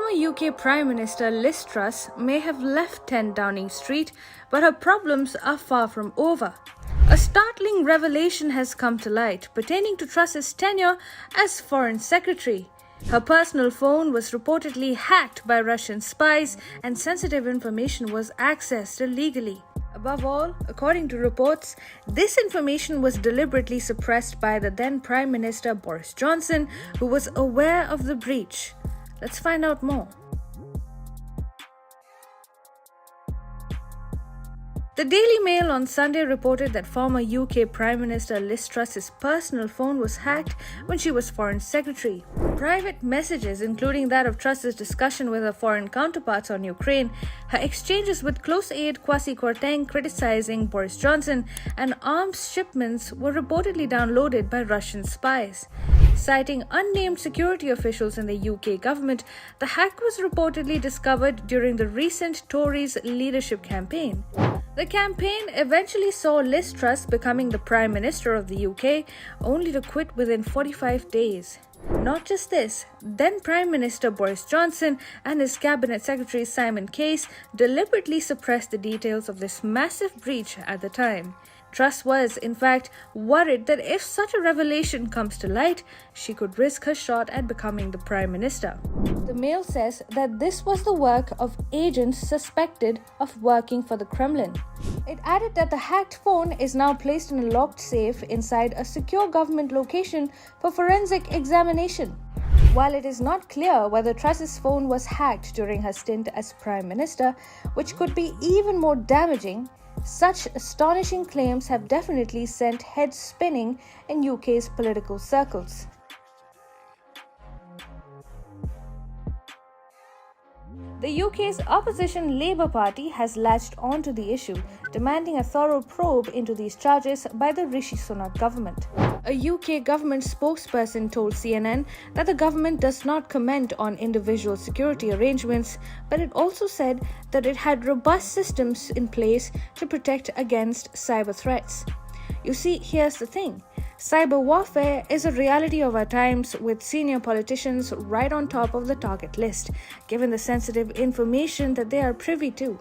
Former UK Prime Minister Liz Truss may have left 10 Downing Street, but her problems are far from over. A startling revelation has come to light pertaining to Truss's tenure as Foreign Secretary. Her personal phone was reportedly hacked by Russian spies and sensitive information was accessed illegally. Above all, according to reports, this information was deliberately suppressed by the then Prime Minister Boris Johnson, who was aware of the breach. Let's find out more. The Daily Mail on Sunday reported that former UK Prime Minister Liz Truss's personal phone was hacked when she was Foreign Secretary. Private messages, including that of Truss's discussion with her foreign counterparts on Ukraine, her exchanges with close aide Kwasi Kwarteng criticizing Boris Johnson, and arms shipments were reportedly downloaded by Russian spies. Citing unnamed security officials in the UK government, the hack was reportedly discovered during the recent Tories leadership campaign. The campaign eventually saw Liz Truss becoming the Prime Minister of the UK, only to quit within 45 days. Not just this, then Prime Minister Boris Johnson and his Cabinet Secretary Simon Case deliberately suppressed the details of this massive breach at the time. Truss was, in fact, worried that if such a revelation comes to light, she could risk her shot at becoming the Prime Minister. The Mail says that this was the work of agents suspected of working for the Kremlin. It added that the hacked phone is now placed in a locked safe inside a secure government location for forensic examination. While it is not clear whether Truss's phone was hacked during her stint as Prime Minister, which could be even more damaging, such astonishing claims have definitely sent heads spinning in UK's political circles. The UK's opposition Labour Party has latched onto the issue, demanding a thorough probe into these charges by the Rishi Sunak government. A UK government spokesperson told CNN that the government does not comment on individual security arrangements, but it also said that it had robust systems in place to protect against cyber threats. You see, here's the thing. Cyber warfare is a reality of our times, with senior politicians right on top of the target list, given the sensitive information that they are privy to.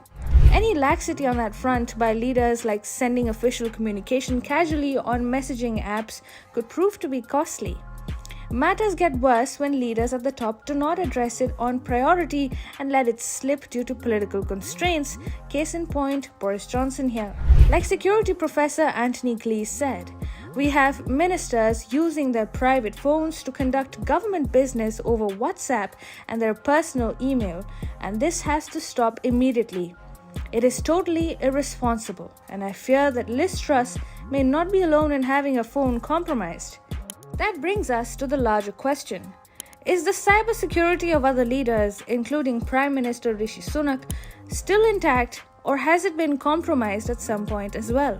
Any laxity on that front by leaders, like sending official communication casually on messaging apps, could prove to be costly. Matters get worse when leaders at the top do not address it on priority and let it slip due to political constraints. Case in point, Boris Johnson here. Like security professor Anthony Cleese said, we have ministers using their private phones to conduct government business over WhatsApp and their personal email, and this has to stop immediately. It is totally irresponsible, and I fear that Liz Truss may not be alone in having her phone compromised. That brings us to the larger question. Is the cybersecurity of other leaders, including Prime Minister Rishi Sunak, still intact, or has it been compromised at some point as well?